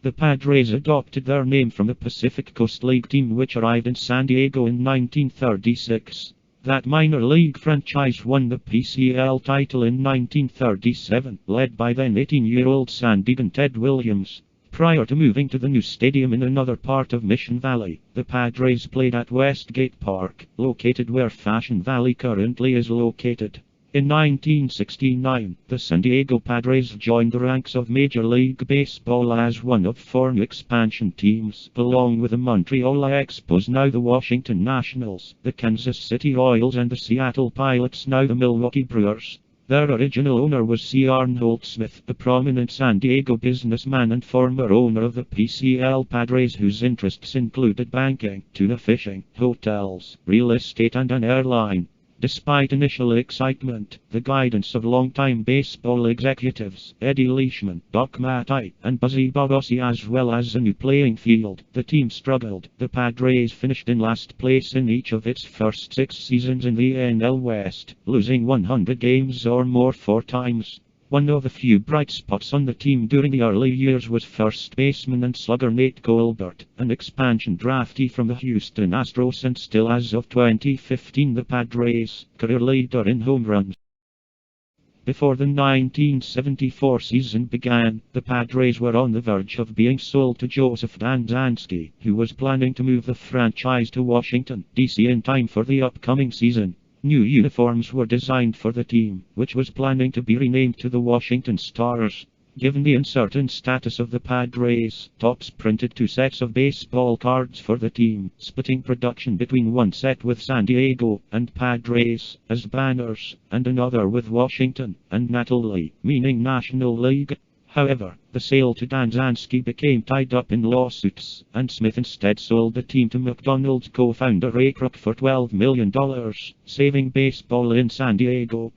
The Padres adopted their name from the Pacific Coast League team which arrived in San Diego in 1936. That minor league franchise won the PCL title in 1937, led by then 18-year-old San Diegan Ted Williams. Prior to moving to the new stadium in another part of Mission Valley, the Padres played at Westgate Park, located where Fashion Valley currently is located. In 1969, the San Diego Padres joined the ranks of Major League Baseball as one of four new expansion teams, along with the Montreal Expos, now the Washington Nationals, the Kansas City Royals and the Seattle Pilots, now the Milwaukee Brewers. Their original owner was C. Arnold Smith, a prominent San Diego businessman and former owner of the PCL Padres, whose interests included banking, tuna fishing, hotels, real estate and an airline. Despite initial excitement, the guidance of longtime baseball executives, Eddie Leishman, Doc Matei, and Buzzy Bogossi, as well as a new playing field, the team struggled. The Padres finished in last place in each of its first 6 seasons in the NL West, losing 100 games or more 4 times. One of the few bright spots on the team during the early years was first baseman and slugger Nate Colbert, an expansion draftee from the Houston Astros and still as of 2015 the Padres' career leader in home runs. Before the 1974 season began, the Padres were on the verge of being sold to Joseph Danzansky, who was planning to move the franchise to Washington, D.C. in time for the upcoming season. New uniforms were designed for the team, which was planning to be renamed to the Washington Stars. Given the uncertain status of the Padres, Topps printed 2 sets of baseball cards for the team, splitting production between one set with San Diego and Padres as banners, and another with Washington and Natoli, meaning National League. However, the sale to Danzansky became tied up in lawsuits, and Smith instead sold the team to McDonald's co-founder Ray Kroc for $12 million, saving baseball in San Diego.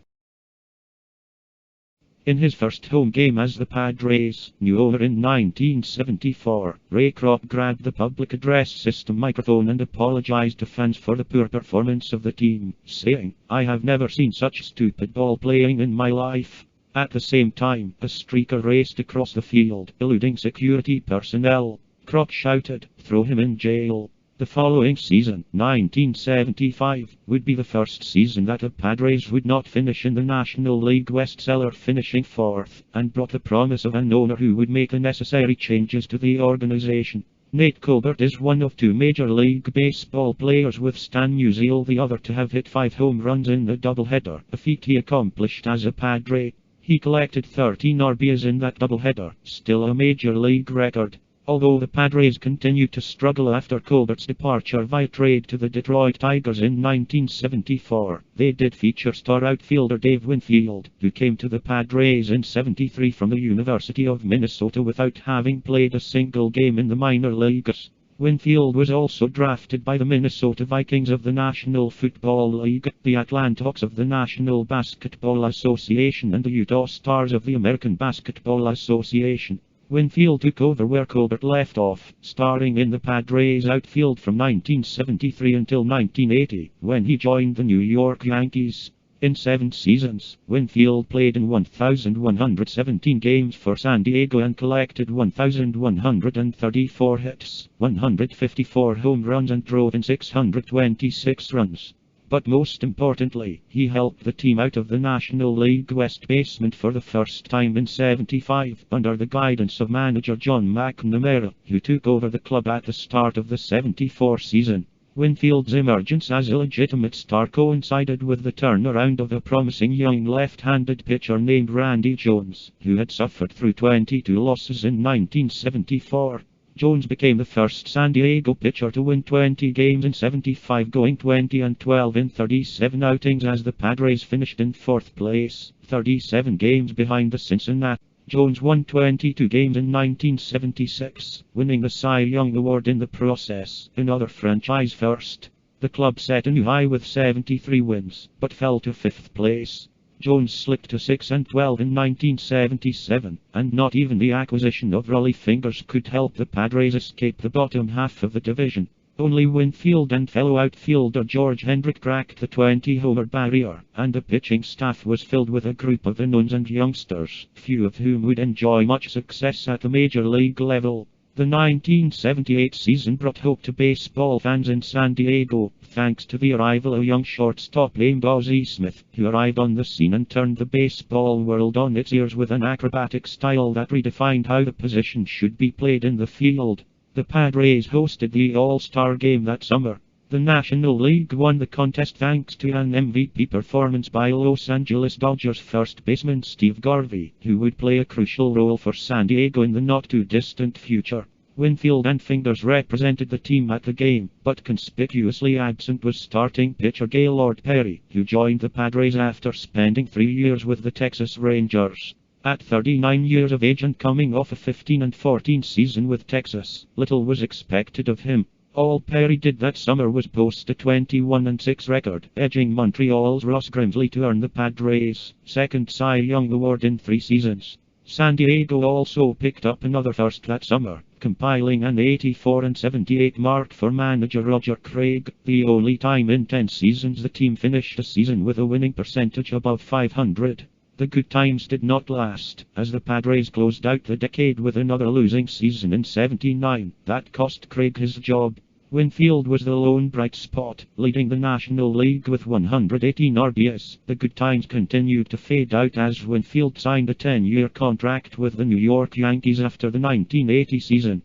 In his first home game as the Padres' new owner in 1974, Ray Kroc grabbed the public address system microphone and apologized to fans for the poor performance of the team, saying, "I have never seen such stupid ball playing in my life." At the same time, a streaker raced across the field, eluding security personnel. Kroc shouted, "Throw him in jail." The following season, 1975, would be the first season that the Padres would not finish in the National League West, cellar finishing 4th, and brought the promise of an owner who would make the necessary changes to the organization. Nate Colbert is one of 2 Major League Baseball players, with Stan Musial the other, to have hit 5 home runs in the doubleheader, a feat he accomplished as a Padre. He collected 13 RBIs in that doubleheader, still a Major League record. Although the Padres continued to struggle after Colbert's departure via trade to the Detroit Tigers in 1974, they did feature star outfielder Dave Winfield, who came to the Padres in '73 from the University of Minnesota without having played a single game in the minor leagues. Winfield was also drafted by the Minnesota Vikings of the National Football League, the Atlanta Hawks of the National Basketball Association, and the Utah Stars of the American Basketball Association. Winfield took over where Colbert left off, starring in the Padres outfield from 1973 until 1980, when he joined the New York Yankees. In 7 seasons, Winfield played in 1,117 games for San Diego and collected 1,134 hits, 154 home runs and drove in 626 runs. But most importantly, he helped the team out of the National League West basement for the first time in '75, under the guidance of manager John McNamara, who took over the club at the start of the '74 season. Winfield's emergence as a legitimate star coincided with the turnaround of a promising young left-handed pitcher named Randy Jones, who had suffered through 22 losses in 1974. Jones became the first San Diego pitcher to win 20 games in '75, going 20-12 in 37 outings as the Padres finished in 4th place, 37 games behind the Cincinnati. Jones won 22 games in 1976, winning the Cy Young Award in the process, another franchise first. The club set a new high with 73 wins, but fell to 5th place. Jones slipped to 6-12 in 1977, and not even the acquisition of Rollie Fingers could help the Padres escape the bottom half of the division. Only Winfield and fellow outfielder George Hendrick cracked the 20-homer barrier, and the pitching staff was filled with a group of unknowns and youngsters, few of whom would enjoy much success at the major league level. The 1978 season brought hope to baseball fans in San Diego, thanks to the arrival of a young shortstop named Ozzie Smith, who arrived on the scene and turned the baseball world on its ears with an acrobatic style that redefined how the position should be played in the field. The Padres hosted the All-Star Game that summer. The National League won the contest thanks to an MVP performance by Los Angeles Dodgers first baseman Steve Garvey, who would play a crucial role for San Diego in the not-too-distant future. Winfield and Fingers represented the team at the game, but conspicuously absent was starting pitcher Gaylord Perry, who joined the Padres after spending 3 years with the Texas Rangers. At 39 years of age and coming off a 15-14 season with Texas, little was expected of him. All Perry did that summer was post a 21-6 record, edging Montreal's Ross Grimsley to earn the Padres' second Cy Young Award in 3 seasons. San Diego also picked up another first that summer, compiling an 84-78 mark for manager Roger Craig, the only time in 10 seasons the team finished a season with a winning percentage above .500. The good times did not last, as the Padres closed out the decade with another losing season in '79 that cost Craig his job. Winfield was the lone bright spot, leading the National League with 118 RBIs. The good times continued to fade out as Winfield signed a 10-year contract with the New York Yankees after the 1980 season.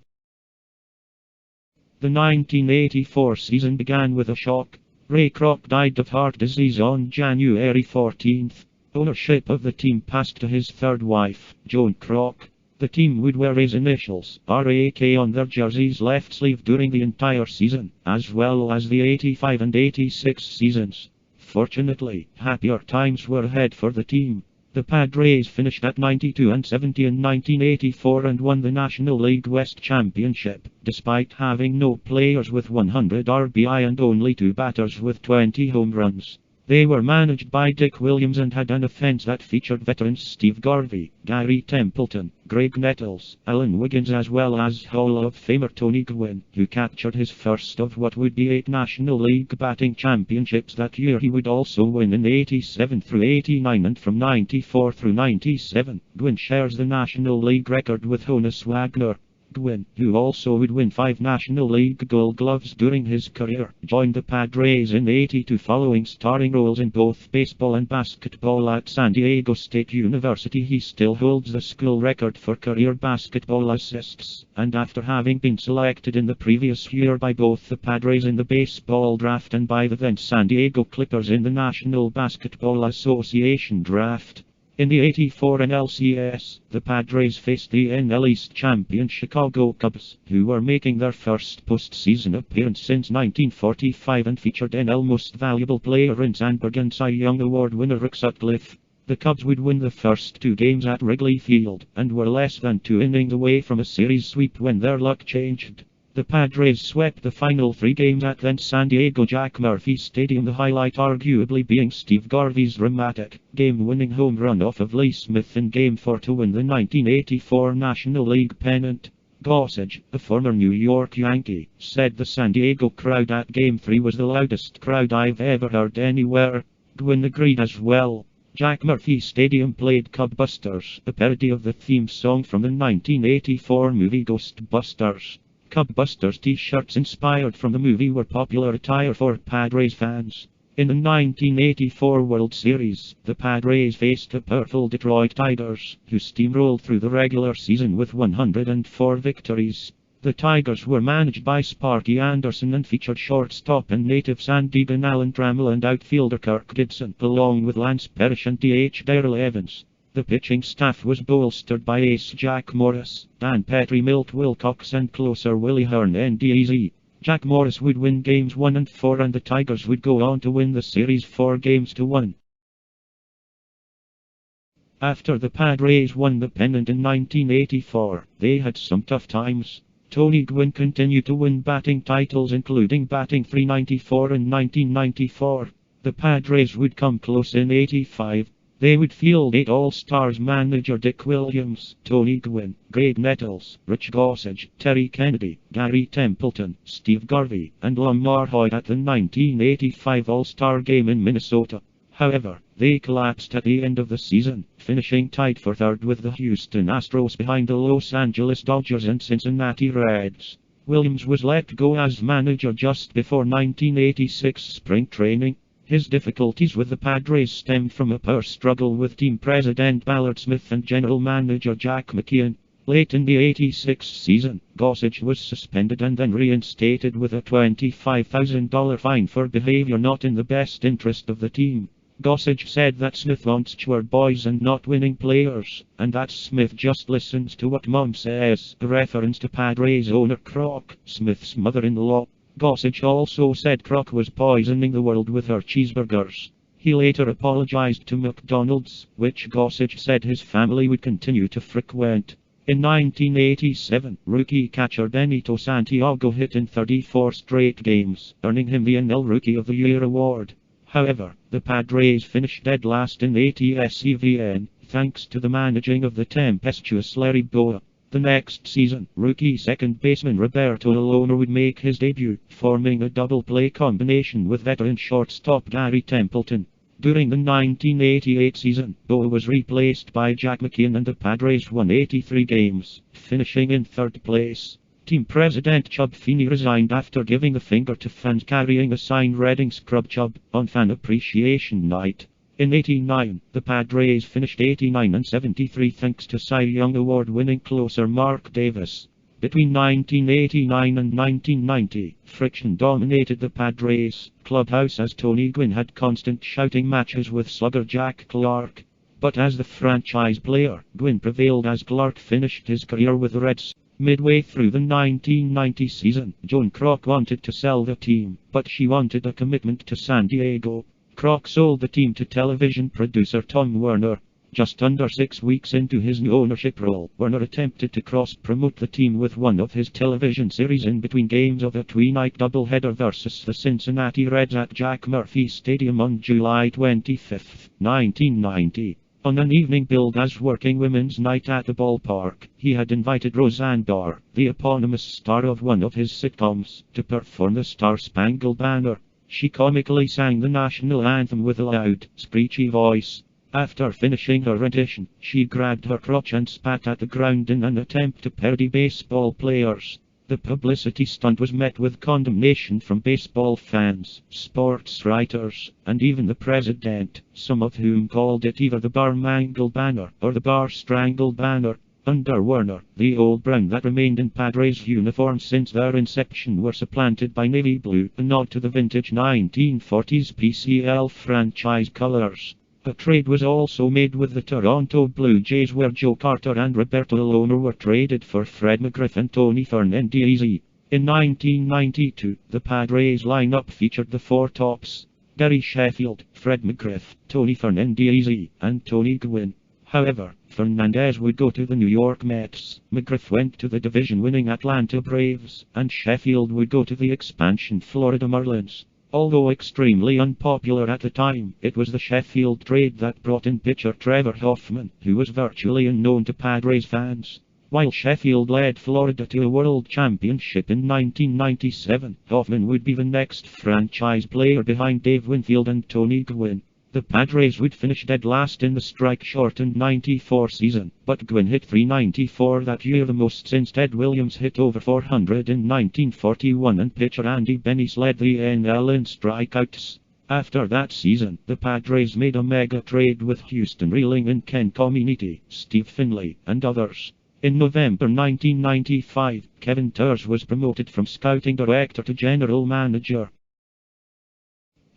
The 1984 season began with a shock. Ray Kroc died of heart disease on January 14th. Ownership of the team passed to his third wife, Joan Kroc. The team would wear his initials, RAK, on their jersey's left sleeve during the entire season, as well as the 85 and 86 seasons. Fortunately, happier times were ahead for the team. The Padres finished at 92-70 in 1984 and won the National League West Championship, despite having no players with 100 RBI and only 2 batters with 20 home runs. They were managed by Dick Williams and had an offense that featured veterans Steve Garvey, Gary Templeton, Greg Nettles, Alan Wiggins, as well as Hall of Famer Tony Gwynn, who captured his first of what would be 8 National League batting championships that year. He would also win in 87 through 89 and from 94 through 97. Gwynn shares the National League record with Honus Wagner. Gwynn, who also would win 5 National League Gold Gloves during his career, joined the Padres in '82 following starring roles in both baseball and basketball at San Diego State University. He still holds the school record for career basketball assists, and after having been selected in the previous year by both the Padres in the baseball draft and by the then San Diego Clippers in the National Basketball Association draft. In the '84 NLCS, the Padres faced the NL East champion Chicago Cubs, who were making their first postseason appearance since 1945 and featured NL Most Valuable Player in Sandberg and Cy Young Award winner Rick Sutcliffe. The Cubs would win the first 2 games at Wrigley Field, and were less than 2 innings away from a series sweep when their luck changed. The Padres swept the final 3 games at then San Diego Jack Murphy Stadium, the highlight arguably being Steve Garvey's dramatic, game-winning home run off of Lee Smith in Game 4 to win the 1984 National League pennant. Gossage, a former New York Yankee, said the San Diego crowd at Game 3 was the loudest crowd I've ever heard anywhere. Gwynn agreed as well. Jack Murphy Stadium played Cub-Busters, a parody of the theme song from the 1984 movie Ghostbusters. Cub-Busters t-shirts inspired from the movie were popular attire for Padres fans. In the 1984 World Series, the Padres faced the purple Detroit Tigers, who steamrolled through the regular season with 104 victories. The Tigers were managed by Sparky Anderson and featured shortstop and native San Diegan Alan Trammell and outfielder Kirk Gibson, along with Lance Parrish and DH Darrell Evans. The pitching staff was bolstered by ace Jack Morris, Dan Petrie, Milt Wilcox and closer Willie Hearn NDEZ. Jack Morris would win games 1 and 4 and the Tigers would go on to win the series 4-1. After the Padres won the pennant in 1984, they had some tough times. Tony Gwynn continued to win batting titles, including batting .394 in 1994. The Padres would come close in '85. They would field 8 All-Stars: manager Dick Williams, Tony Gwynn, Greg Nettles, Rich Gossage, Terry Kennedy, Gary Templeton, Steve Garvey, and Lamar Hoyt at the 1985 All-Star Game in Minnesota. However, They collapsed at the end of the season, finishing tied for third with the Houston Astros behind the Los Angeles Dodgers and Cincinnati Reds. Williams was let go as manager just before 1986 spring training. His difficulties with the Padres stemmed from a power struggle with team president Ballard Smith and general manager Jack McKeon. Late in the '86 season, Gossage was suspended and then reinstated with a $25,000 fine for behavior not in the best interest of the team. Gossage said that Smith wants chore boys and not winning players, and that Smith just listens to what Mom says, a reference to Padres owner Croc, Smith's mother-in-law. Gossage also said Croc was poisoning the world with her cheeseburgers. He later apologized to McDonald's, which Gossage said his family would continue to frequent. In 1987, rookie catcher Benito Santiago hit in 34 straight games, earning him the NL Rookie of the Year award. However, the Padres finished dead last in ATSEVN, thanks to the managing of the tempestuous Larry Bowa. The next season, rookie second baseman Roberto Alomar would make his debut, forming a double-play combination with veteran shortstop Gary Templeton. During the 1988 season, Bowa was replaced by Jack McKeon and the Padres won 83 games, finishing in third place. Team president Chub Feeney resigned after giving the finger to fans carrying a sign reading "Scrub Chub" on Fan Appreciation Night. In '89, the Padres finished 89 and 73 thanks to Cy Young Award-winning closer Mark Davis. Between 1989 and 1990, friction dominated the Padres clubhouse as Tony Gwynn had constant shouting matches with slugger Jack Clark. But as the franchise player, Gwynn prevailed as Clark finished his career with the Reds. Midway through the 1990 season, Joan Kroc wanted to sell the team, but she wanted a commitment to San Diego. Kroc sold the team to television producer Tom Werner. Just under 6 weeks into his new ownership role, Werner attempted to cross-promote the team with one of his television series in between games of a two-night doubleheader versus the Cincinnati Reds at Jack Murphy Stadium on July 25, 1990. On an evening billed as Working Women's Night at the ballpark, he had invited Roseanne Barr, the eponymous star of one of his sitcoms, to perform the Star-Spangled Banner. She comically sang the national anthem with a loud, screechy voice. After finishing her rendition, she grabbed her crotch and spat at the ground in an attempt to parody baseball players. The publicity stunt was met with condemnation from baseball fans, sports writers, and even the president, some of whom called it either the Bar-Mangled Banner or the Bar-Strangled Banner. Under Werner, the old brown that remained in Padres uniforms since their inception were supplanted by navy blue, a nod to the vintage 1940s PCL franchise colors. A trade was also made with the Toronto Blue Jays where Joe Carter and Roberto Alomar were traded for Fred McGriff and Tony Fernandez. In 1992, the Padres lineup featured the four tops: Gary Sheffield, Fred McGriff, Tony Fernandez, and Tony Gwynn. However, Fernandez would go to the New York Mets, McGriff went to the division-winning Atlanta Braves, and Sheffield would go to the expansion Florida Marlins. Although extremely unpopular at the time, it was the Sheffield trade that brought in pitcher Trevor Hoffman, who was virtually unknown to Padres fans. While Sheffield led Florida to a world championship in 1997, Hoffman would be the next franchise player behind Dave Winfield and Tony Gwynn. The Padres would finish dead last in the strike-shortened '94 season, but Gwynn hit .394 that year, the most since Ted Williams hit over 400 in 1941, and pitcher Andy Bennis led the NL in strikeouts. After that season, the Padres made a mega trade with Houston, reeling in Ken Community, Steve Finley, and others. In November 1995, Kevin Turs was promoted from scouting director to general manager.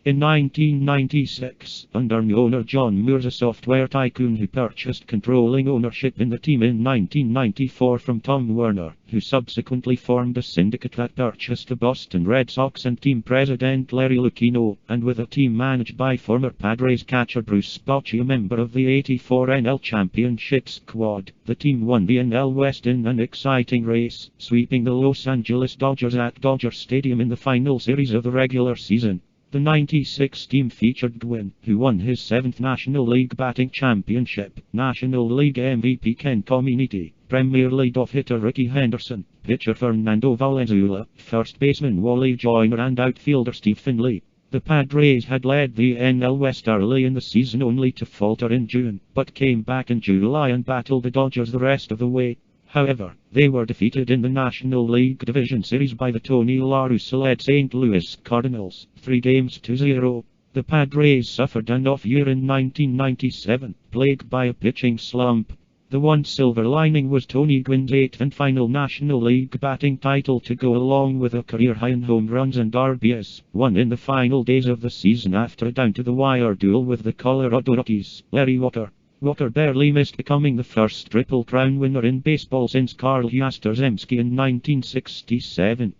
In 1996, under new owner John Moores, a software tycoon who purchased controlling ownership in the team in 1994 from Tom Werner, who subsequently formed a syndicate that purchased the Boston Red Sox and team president Larry Lucchino, and with a team managed by former Padres catcher Bruce Bochy, a member of the '84 NL Championship squad, the team won the NL West in an exciting race, sweeping the Los Angeles Dodgers at Dodger Stadium in the final series of the regular season. The '96 team featured Gwynn, who won his 7th National League batting championship, National League MVP Ken Community, Premier leadoff hitter Ricky Henderson, pitcher Fernando Valenzuela, first baseman Wally Joyner, and outfielder Steve Finley. The The Padres had led the NL West early in the season only to falter in June, but came back in July and battled the Dodgers the rest of the way. However, they were defeated in the National League Division Series by the Tony La Russa-led St. Louis Cardinals, 3-0. The Padres suffered an off year in 1997, plagued by a pitching slump. The one silver lining was Tony Gwynn's 8th and final National League batting title to go along with a career high in home runs and RBIs, won in the final days of the season after a down-to-the-wire duel with the Colorado Rockies. Larry Walker. Walker barely missed becoming the first Triple Crown winner in baseball since Carl Yastrzemski in 1967.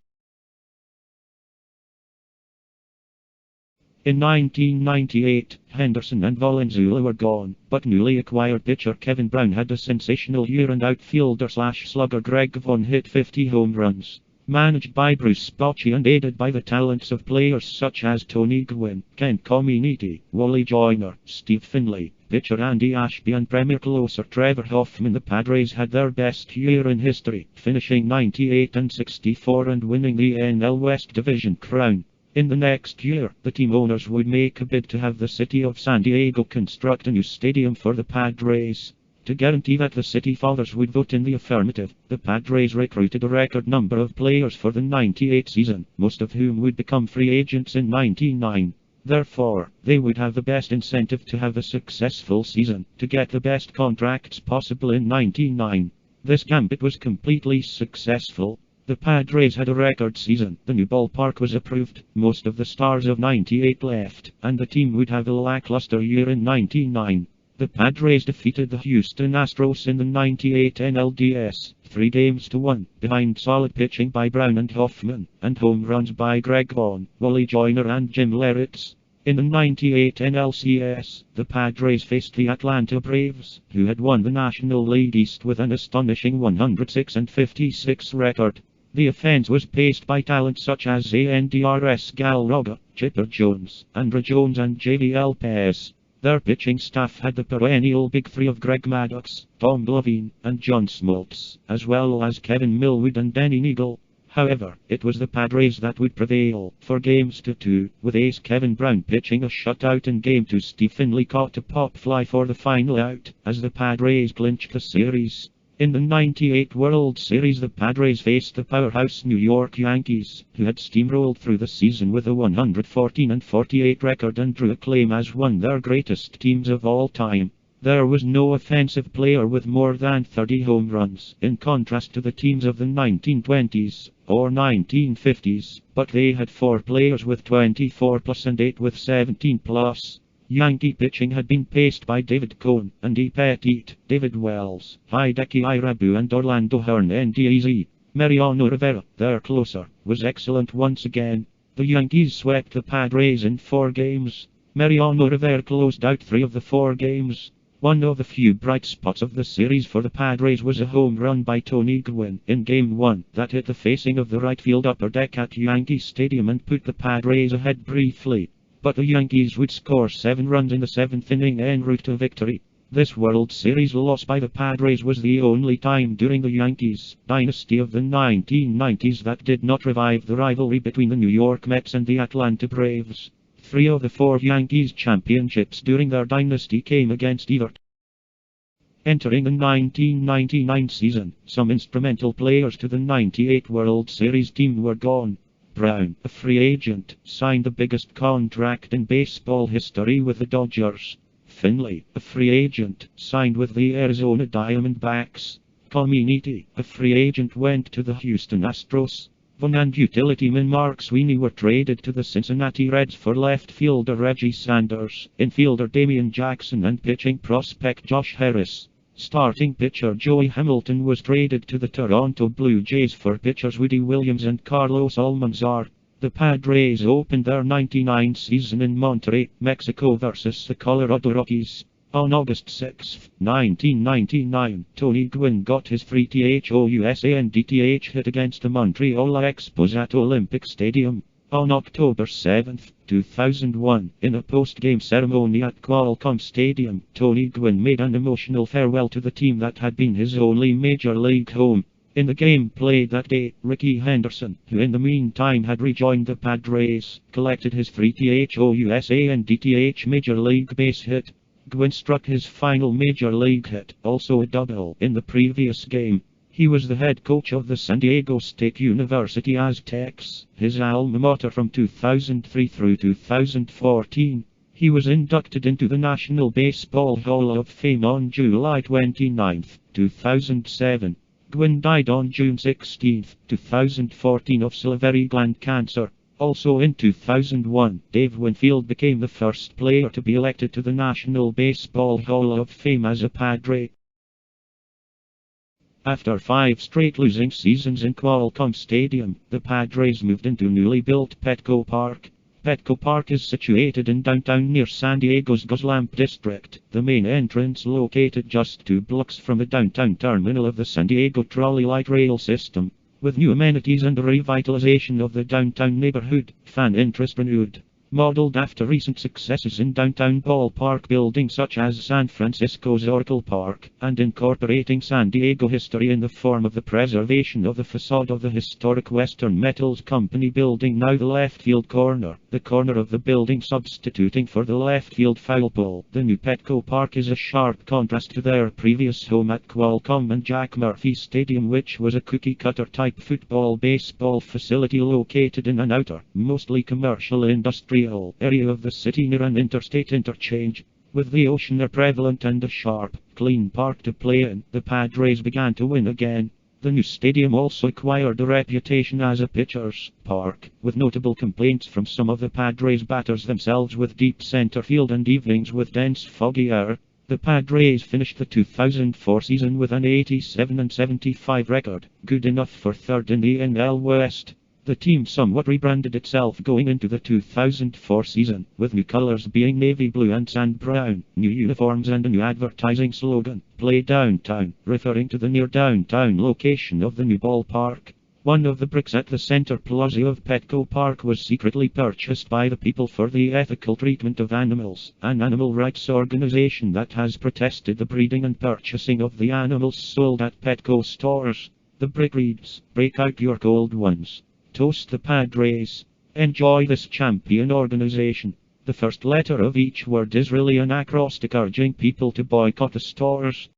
In 1998, Henderson and Valenzuela were gone, but newly acquired pitcher Kevin Brown had a sensational year and outfielder/slugger Greg Vaughn hit 50 home runs. Managed by Bruce Bochy and aided by the talents of players such as Tony Gwynn, Ken Community, Wally Joyner, Steve Finley, pitcher Andy Ashby and premier closer Trevor Hoffman, the Padres had their best year in history, finishing 98-64 and winning the NL West Division crown. In the next year, the team owners would make a bid to have the city of San Diego construct a new stadium for the Padres. To guarantee that the city fathers would vote in the affirmative, the Padres recruited a record number of players for the 98 season, most of whom would become free agents in 99. Therefore, they would have the best incentive to have a successful season, to get the best contracts possible in 99. This gambit was completely successful. The Padres had a record season, the new ballpark was approved, most of the stars of 98 left, and the team would have a lackluster year in 99. The Padres defeated the Houston Astros in the 98 NLDS, 3-1, behind solid pitching by Brown and Hoffman, and home runs by Greg Vaughn, Wally Joyner and Jim Leyritz. In the 98 NLCS, the Padres faced the Atlanta Braves, who had won the National League East with an astonishing 106-56 record. The offense was paced by talent such as Andres Galarraga, Chipper Jones, Andruw Jones and J.V. Lopez. Their pitching staff had the perennial big three of Greg Maddux, Tom Levine, and John Smoltz, as well as Kevin Millwood and Denny Neagle. However, it was the Padres that would prevail for games 2-2, with ace Kevin Brown pitching a shutout in game 2. Steve Finley caught a pop fly for the final out, as the Padres clinched the series. In the 98 World Series, the Padres faced the powerhouse New York Yankees, who had steamrolled through the season with a 114-48 record and drew acclaim as one of their greatest teams of all time. There was no offensive player with more than 30 home runs, in contrast to the teams of the 1920s or 1950s, but they had 4 players with 24+ and 8 with 17+. Yankee pitching had been paced by David Cohn, Andy Pettitte, David Wells, Hideki Irabu and Orlando Hernandez. Mariano Rivera, their closer, was excellent once again. The Yankees swept the Padres in 4 games. Mariano Rivera closed out 3 of the 4 games. One of the few bright spots of the series for the Padres was a home run by Tony Gwynn in Game 1 that hit the facing of the right field upper deck at Yankee Stadium and put the Padres ahead briefly. But the Yankees would score 7 runs in the 7th inning en route to victory. This World Series loss by the Padres was the only time during the Yankees dynasty of the 1990s that did not revive the rivalry between the New York Mets and the Atlanta Braves. 3 of the 4 Yankees championships during their dynasty came against either. Entering the 1999 season, some instrumental players to the 98 World Series team were gone. Brown, a free agent, signed the biggest contract in baseball history with the Dodgers. Finley, a free agent, signed with the Arizona Diamondbacks. Community, a free agent, went to the Houston Astros. Vaughn and utilityman Mark Sweeney were traded to the Cincinnati Reds for left fielder Reggie Sanders, infielder Damian Jackson and pitching prospect Josh Harris. Starting pitcher Joey Hamilton was traded to the Toronto Blue Jays for pitchers Woody Williams and Carlos Almanzar. The Padres opened their 99 season in Monterrey, Mexico versus the Colorado Rockies. On August 6, 1999, Tony Gwynn got his free THOUSA and DTH hit against the Montreal Expos at Olympic Stadium. On October 7, 2001, in a post-game ceremony at Qualcomm Stadium, Tony Gwynn made an emotional farewell to the team that had been his only major league home. In the game played that day, Ricky Henderson, who in the meantime had rejoined the Padres, collected his 3-thousa and DTH Major League base hit. Gwynn struck his final Major League hit, also a double, in the previous game. He was the head coach of the San Diego State University Aztecs, his alma mater from 2003 through 2014. He was inducted into the National Baseball Hall of Fame on July 29, 2007. Gwynn died on June 16, 2014 of salivary gland cancer. Also in 2001, Dave Winfield became the first player to be elected to the National Baseball Hall of Fame as a Padre. After 5 straight losing seasons in Qualcomm Stadium, the Padres moved into newly built Petco Park. Petco Park is situated in downtown near San Diego's Goslamp district, the main entrance located just 2 blocks from the downtown terminal of the San Diego Trolley Light Rail system. With new amenities and the revitalization of the downtown neighborhood, fan interest renewed. Modeled after recent successes in downtown ballpark buildings such as San Francisco's Oracle Park, and incorporating San Diego history in the form of the preservation of the facade of the historic Western Metals Company building, now the left field corner, the corner of the building substituting for the left field foul pole. The new Petco Park is a sharp contrast to their previous home at Qualcomm and Jack Murphy Stadium, which was a cookie-cutter type football-baseball facility located in an outer, mostly commercial industrial area of the city near an interstate interchange. With the ocean are prevalent and a sharp, clean park to play in, the Padres began to win again. The new stadium also acquired a reputation as a pitcher's park, with notable complaints from some of the Padres batters themselves with deep center field and evenings with dense foggy air. The Padres finished the 2004 season with an 87-75 record, good enough for third in the NL West. The team somewhat rebranded itself going into the 2004 season, with new colors being navy blue and sand brown, new uniforms and a new advertising slogan, "Play Downtown," referring to the near downtown location of the new ballpark. One of the bricks at the center plaza of Petco Park was secretly purchased by the People for the Ethical Treatment of Animals, an animal rights organization that has protested the breeding and purchasing of the animals sold at Petco stores. The brick reads, "Break out your cold ones. Toast the Padres. Enjoy this champion organization." The first letter of each word is really an acrostic urging people to boycott the stores.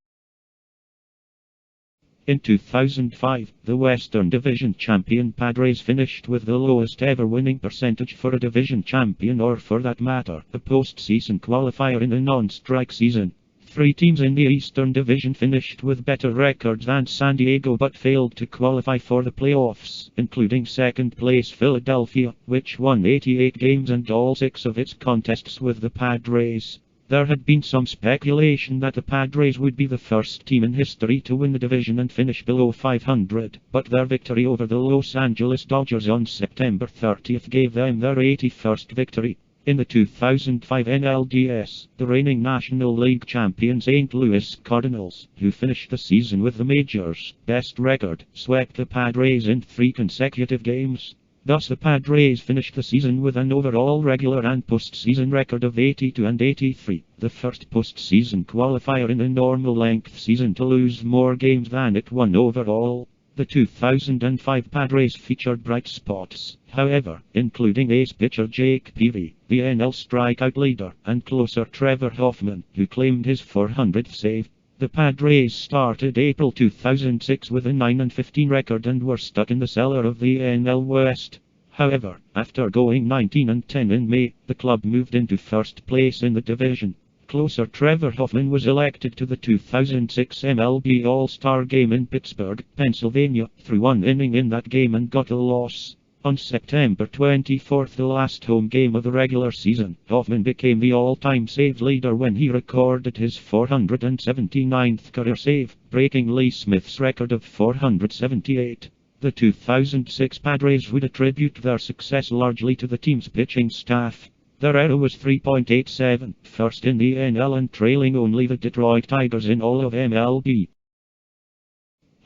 In 2005, the Western Division champion Padres finished with the lowest ever winning percentage for a division champion, or for that matter, a postseason qualifier in a non-strike season. 3 teams in the Eastern Division finished with better records than San Diego but failed to qualify for the playoffs, including second place Philadelphia, which won 88 games and all 6 of its contests with the Padres. There had been some speculation that the Padres would be the first team in history to win the division and finish below 500, but their victory over the Los Angeles Dodgers on September 30th gave them their 81st victory. In the 2005 NLDS, the reigning National League champion St. Louis Cardinals, who finished the season with the majors' best record, swept the Padres in 3 consecutive games. Thus the Padres finished the season with an overall regular and postseason record of 82 and 83, the first postseason qualifier in a normal-length season to lose more games than it won overall. The 2005 Padres featured bright spots, however, including ace pitcher Jake Peavy, the NL strikeout leader, and closer Trevor Hoffman, who claimed his 400th save. The Padres started April 2006 with a 9-15 record and were stuck in the cellar of the NL West. However, after going 19-10 in May, the club moved into first place in the division. Closer Trevor Hoffman was elected to the 2006 MLB All-Star Game in Pittsburgh, Pennsylvania, threw 1 inning in that game and got a loss. On September 24th, the last home game of the regular season, Hoffman became the all-time save leader when he recorded his 479th career save, breaking Lee Smith's record of 478. The 2006 Padres would attribute their success largely to the team's pitching staff. Their ERA was 3.87, first in the NL and trailing only the Detroit Tigers in all of MLB.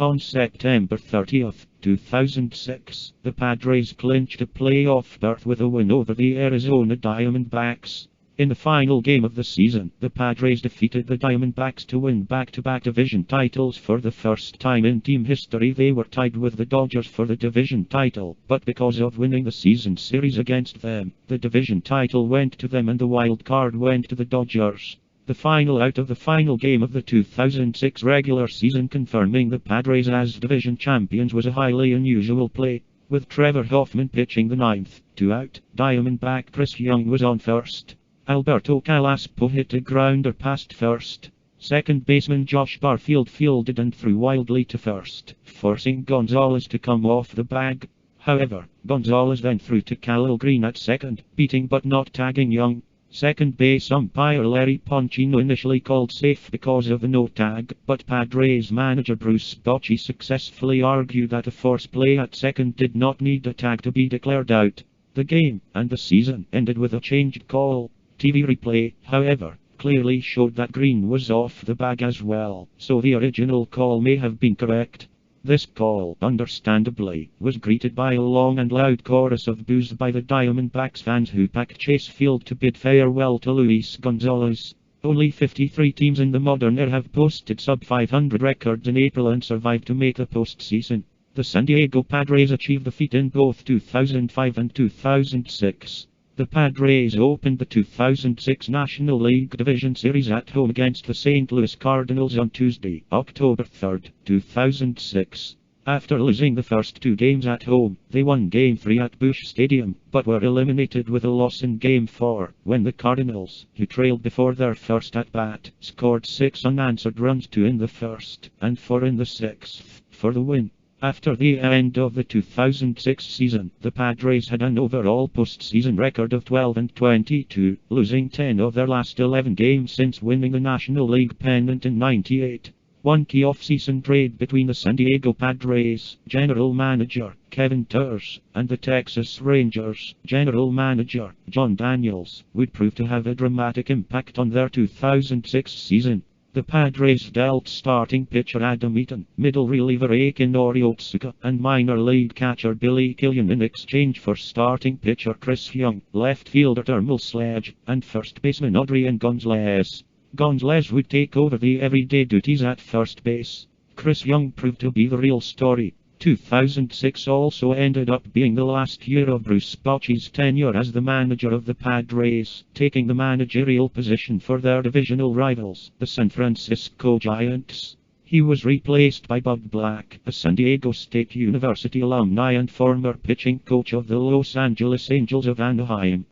On September 30th, 2006, the Padres clinched a playoff berth with a win over the Arizona Diamondbacks. In the final game of the season, the Padres defeated the Diamondbacks to win back-to-back division titles. For the first time in team history, they were tied with the Dodgers for the division title, but because of winning the season series against them, the division title went to them and the wild card went to the Dodgers. The final out of the final game of the 2006 regular season confirming the Padres as division champions was a highly unusual play, with Trevor Hoffman pitching the ninth, 2-out. Diamondback Chris Young was on first. Alberto Calaspo hit a grounder past first. Second baseman Josh Barfield fielded and threw wildly to first, forcing Gonzalez to come off the bag. However, Gonzalez then threw to Khalil Green at second, beating but not tagging Young. Second base umpire Larry Ponchino initially called safe because of the no tag, but Padres manager Bruce Bochy successfully argued that a force play at second did not need a tag to be declared out. The game, and the season, ended with a changed call. TV replay, however, clearly showed that Green was off the bag as well, so the original call may have been correct. This call, understandably, was greeted by a long and loud chorus of boos by the Diamondbacks fans who packed Chase Field to bid farewell to Luis Gonzalez. Only 53 teams in the modern era have posted sub-500 records in April and survived to make the postseason. The San Diego Padres achieved the feat in both 2005 and 2006. The Padres opened the 2006 National League Division Series at home against the St. Louis Cardinals on Tuesday, October 3, 2006. After losing the first two games at home, they won Game 3 at Busch Stadium, but were eliminated with a loss in Game 4, when the Cardinals, who trailed before their first at-bat, scored 6 unanswered runs, 2 in the first, and 4 in the sixth, for the win. After the end of the 2006 season, the Padres had an overall postseason record of 12-22, losing 10 of their last 11 games since winning the National League pennant in '98. One key off-season trade between the San Diego Padres, general manager Kevin Turrs, and the Texas Rangers, general manager John Daniels, would prove to have a dramatic impact on their 2006 season. The Padres dealt starting pitcher Adam Eaton, middle reliever Akinori Otsuka, and minor league catcher Billy Killian in exchange for starting pitcher Chris Young, left fielder Termal Sledge, and first baseman Adrian Gonzalez. Gonzalez would take over the everyday duties at first base. Chris Young proved to be the real story. 2006 also ended up being the last year of Bruce Bochy's tenure as the manager of the Padres, taking the managerial position for their divisional rivals, the San Francisco Giants. He was replaced by Bud Black, a San Diego State University alumni and former pitching coach of the Los Angeles Angels of Anaheim.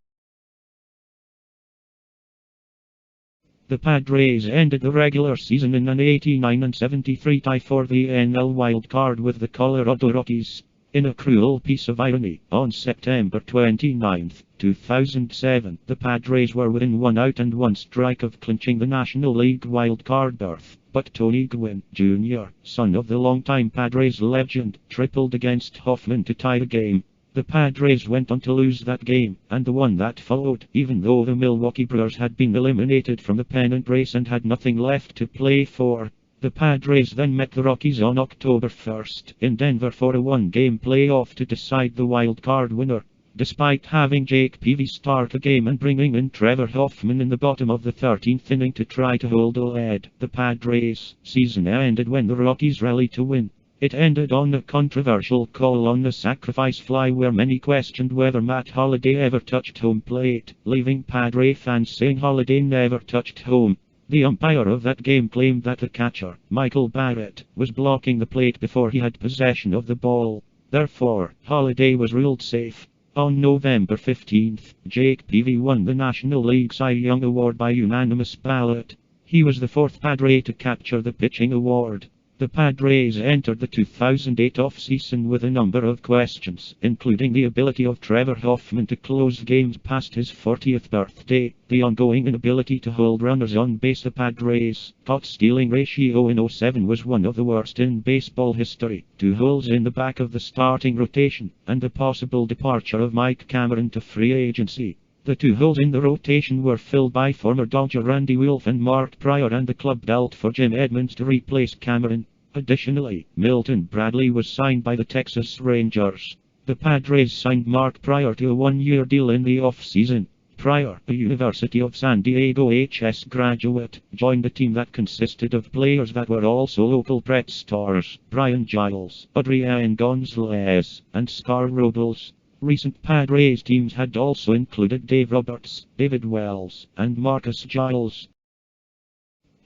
The Padres ended the regular season in an 89-73 tie for the NL wildcard with the Colorado Rockies. In a cruel piece of irony, on September 29, 2007, the Padres were within 1 out and 1 strike of clinching the National League wildcard berth, but Tony Gwynn, Jr., son of the longtime Padres legend, tripled against Hoffman to tie the game. The Padres went on to lose that game, and the one that followed, even though the Milwaukee Brewers had been eliminated from the pennant race and had nothing left to play for. The Padres then met the Rockies on October 1st in Denver for a one-game playoff to decide the wild card winner. Despite having Jake Peavy start the game and bringing in Trevor Hoffman in the bottom of the 13th inning to try to hold the lead, the Padres' season ended when the Rockies rallied to win. It ended on a controversial call on the sacrifice fly where many questioned whether Matt Holliday ever touched home plate, leaving Padre fans saying Holliday never touched home. The umpire of that game claimed that the catcher, Michael Barrett, was blocking the plate before he had possession of the ball. Therefore, Holliday was ruled safe. On November 15th, Jake Peavy won the National League Cy Young Award by unanimous ballot. He was the fourth Padre to capture the pitching award. The Padres entered the 2008 offseason with a number of questions, including the ability of Trevor Hoffman to close games past his 40th birthday, the ongoing inability to hold runners on base. The Padres' caught-stealing ratio in '07 was one of the worst in baseball history, 2 holes in the back of the starting rotation, and the possible departure of Mike Cameron to free agency. The 2 holes in the rotation were filled by former Dodger Randy Wolf and Mark Prior, and the club dealt for Jim Edmonds to replace Cameron. Additionally, Milton Bradley was signed by the Texas Rangers. The Padres signed Mark Prior to a 1-year deal in the off-season. Pryor, a University of San Diego HS graduate, joined a team that consisted of players that were also local prep stars: Brian Giles, Adrian Gonzalez, and Scar Robles. Recent Padres teams had also included Dave Roberts, David Wells, and Marcus Giles.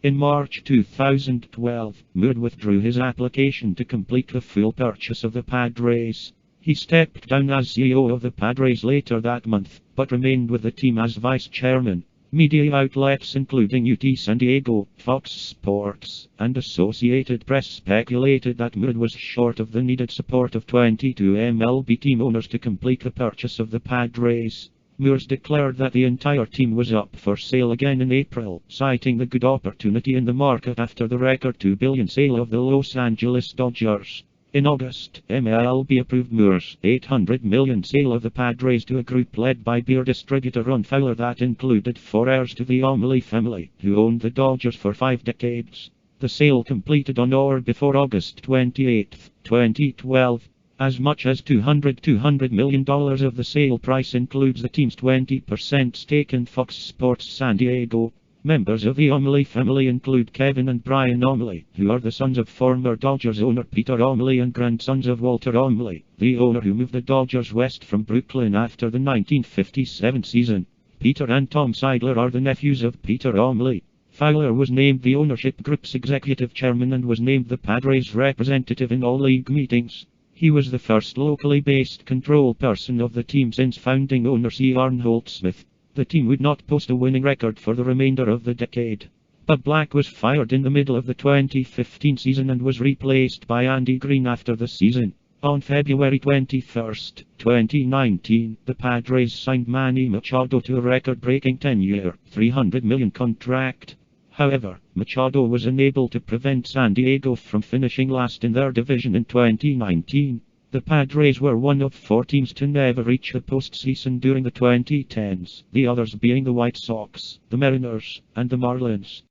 In March 2012, Moore withdrew his application to complete the full purchase of the Padres. He stepped down as CEO of the Padres later that month, but remained with the team as vice chairman. Media outlets including UT San Diego, Fox Sports, and Associated Press speculated that Moore was short of the needed support of 22 MLB team owners to complete the purchase of the Padres. Moores declared that the entire team was up for sale again in April, citing the good opportunity in the market after the record $2 billion sale of the Los Angeles Dodgers. In August, MLB approved Moore's $800 million sale of the Padres to a group led by beer distributor Ron Fowler that included 4 heirs to the Omley family, who owned the Dodgers for 5 decades. The sale completed on or before August 28, 2012. As much as $200 million of the sale price includes the team's 20% stake in Fox Sports San Diego. Members of the Omley family include Kevin and Brian Omley, who are the sons of former Dodgers owner Peter Omley and grandsons of Walter Omley, the owner who moved the Dodgers west from Brooklyn after the 1957 season. Peter and Tom Seidler are the nephews of Peter Omley. Fowler was named the ownership group's executive chairman and was named the Padres representative in all league meetings. He was the first locally based control person of the team since founding owner C. Arnholt Smith. The team would not post a winning record for the remainder of the decade. Bob Black was fired in the middle of the 2015 season and was replaced by Andy Green after the season. On February 21, 2019, the Padres signed Manny Machado to a record-breaking 10-year, $300 million contract. However, Machado was unable to prevent San Diego from finishing last in their division in 2019. The Padres were one of 4 teams to never reach the postseason during the 2010s, the others being the White Sox, the Mariners, and the Marlins.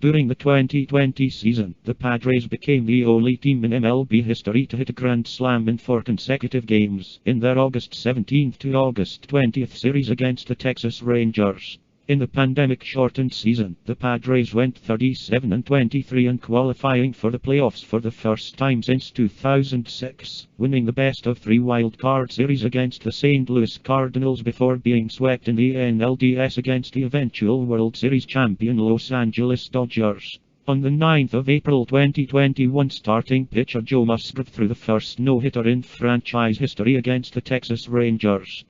During the 2020 season, the Padres became the only team in MLB history to hit a grand slam in 4 consecutive games in their August 17 to August 20 series against the Texas Rangers. In the pandemic-shortened season, the Padres went 37-23 in qualifying for the playoffs for the first time since 2006, winning the best-of-3 wild-card series against the St. Louis Cardinals before being swept in the NLDS against the eventual World Series champion Los Angeles Dodgers. On the 9th of April 2021, starting pitcher Joe Musgrove threw the first no-hitter in franchise history against the Texas Rangers.